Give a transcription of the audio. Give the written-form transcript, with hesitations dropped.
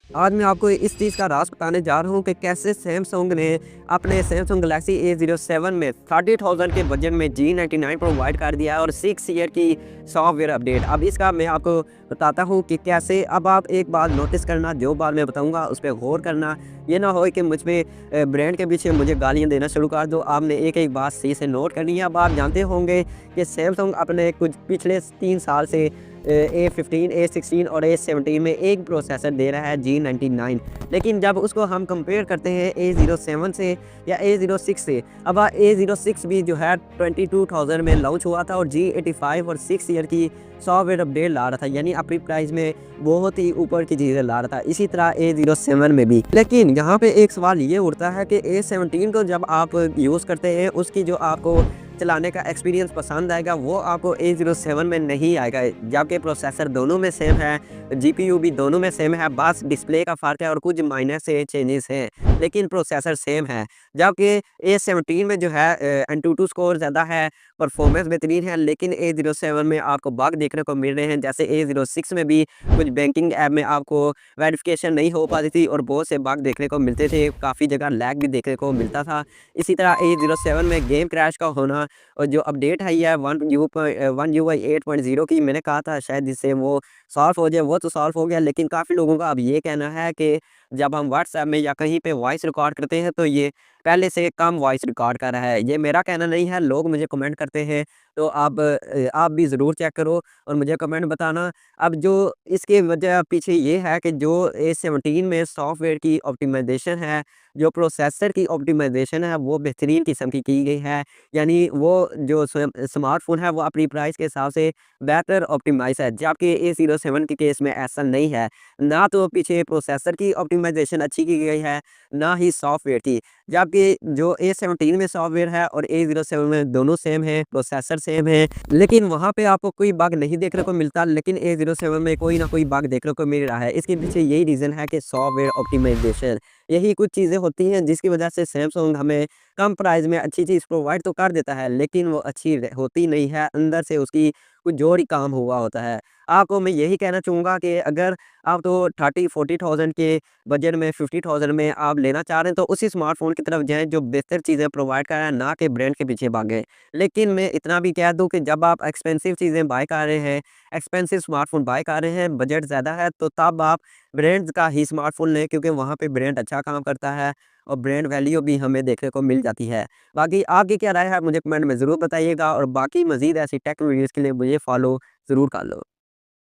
आज मैं आपको इस चीज़ का राज़ बताने जा रहा हूँ कि कैसे सैमसंग ने अपने सैमसंग गैलेक्सी A07 में 30,000 के बजट में G99 प्रोवाइड कर दिया है और 6 ईयर की सॉफ्टवेयर अपडेट। अब इसका मैं आपको बताता हूँ कि कैसे। अब आप एक बात नोटिस करना, जो बात मैं बताऊँगा उस पे गौर करना। ये ना हो कि मुझ पे ब्रांड के पीछे मुझे गालियाँ देना शुरू कर दो। आपने एक-एक बात सही से नोट करनी है। अब आप जानते होंगे कि सैमसंग अपने कुछ पिछले 3 साल से A15, A16 और A17 में एक प्रोसेसर दे रहा है G99। लेकिन जब उसको हम कंपेयर करते हैं A07 से या A06 से, अब A06 भी जो है 22,000 में लॉन्च हुआ था और G85 और 6 ईयर की सॉफ्टवेयर अपडेट ला रहा था, यानी अपनी प्राइस में बहुत ही ऊपर की चीज़ें ला रहा था। इसी तरह A07 में भी। लेकिन यहाँ पे एक सवाल ये उठता है कि A17 को जब आप यूज़ करते हैं, उसकी जो आपको चलाने का एक्सपीरियंस पसंद आएगा, वो आपको A07 में नहीं आएगा। जबकि प्रोसेसर दोनों में सेम है, जीपीयू भी दोनों में सेम है, बस डिस्प्ले का फ़र्क है और कुछ माइनर से चेंजेस हैं, लेकिन प्रोसेसर सेम है। जबकि A17 में जो है एंटूटू स्कोर ज़्यादा है, परफॉर्मेंस बेहतरीन है, लेकिन A07 में आपको बग देखने को मिल रहे हैं। जैसे A06 में भी कुछ बैंकिंग ऐप में आपको वेरिफिकेशन नहीं हो पाती थी और बहुत से बग देखने को मिलते थे, काफ़ी जगह लैग भी देखने को मिलता था। इसी तरह A07 में गेम क्रैश का होना और जो अपडेट आई है 1 UI 8.0 की, मैंने कहा था शायद जिससे वो सॉल्व हो जाए, वो तो सॉल्व हो गया। लेकिन काफ़ी लोगों का अब ये कहना है कि जब हम व्हाट्सएप में या कहीं पे वॉइस रिकॉर्ड करते हैं तो ये पहले से कम वॉइस रिकॉर्ड कर रहा है। ये मेरा कहना नहीं है, लोग मुझे कमेंट करते हैं, तो आप भी ज़रूर चेक करो और मुझे कमेंट बताना। अब जो इसकी वजह पीछे ये है कि जो A17 में सॉफ्टवेयर की ऑप्टिमाइज़ेशन है, जो प्रोसेसर की ऑप्टिमाइज़ेशन है, वो बेहतरीन किस्म की गई है। यानी वो जो स्मार्टफ़ोन है, वो अपनी प्राइस के हिसाब से बेहतर ऑप्टिमाइज़ है, जबकि A07 के केस में ऐसा नहीं है। ना तो पीछे प्रोसेसर की ऑप्टिमाइज़ेशन अच्छी की गई है, ना ही सॉफ्टवेयर की। जबकि जो A17 में सॉफ्टवेयर है और A07 में दोनों सेम है, प्रोसेसर सेम है, लेकिन वहाँ पे आपको कोई बग नहीं देखने को मिलता, लेकिन A07 में कोई ना कोई बग देखने को मिल रहा है। इसके पीछे यही रीज़न है कि सॉफ्टवेयर ऑप्टिमाइज़ेशन। यही कुछ चीज़ें होती हैं जिसकी वजह से सैमसंग हमें कम प्राइस में अच्छी चीज़ प्रोवाइड तो कर देता है, लेकिन वो अच्छी होती नहीं है, अंदर से उसकी कुछ और ही काम हुआ होता है। आपको मैं यही कहना चाहूँगा कि अगर आप तो 30-40,000 के बजट में 50,000 में आप लेना चाह रहे हैं, तो उसी स्मार्टफ़ोन की तरफ जाएँ जो बेहतर चीज़ें प्रोवाइड कर रहा है, ना कि ब्रांड के पीछे भागें। लेकिन मैं इतना भी कह दूँ कि जब आप एक्सपेंसिव चीज़ें बाय कर रहे हैं, एक्सपेंसिव स्मार्टफ़ोन बाय कर रहे हैं, बजट ज़्यादा है, तो तब आप ब्रांड्स का ही स्मार्टफ़ोन लें, क्योंकि वहाँ पे ब्रांड अच्छा काम करता है और ब्रांड वैल्यू भी हमें देखने को मिल जाती है। बाकी आपकी क्या राय है, मुझे कमेंट में ज़रूर बताइएगा और बाकी मज़ीद ऐसी टेक वीडियोज़ के लिए मुझे फॉलो ज़रूर कर लो।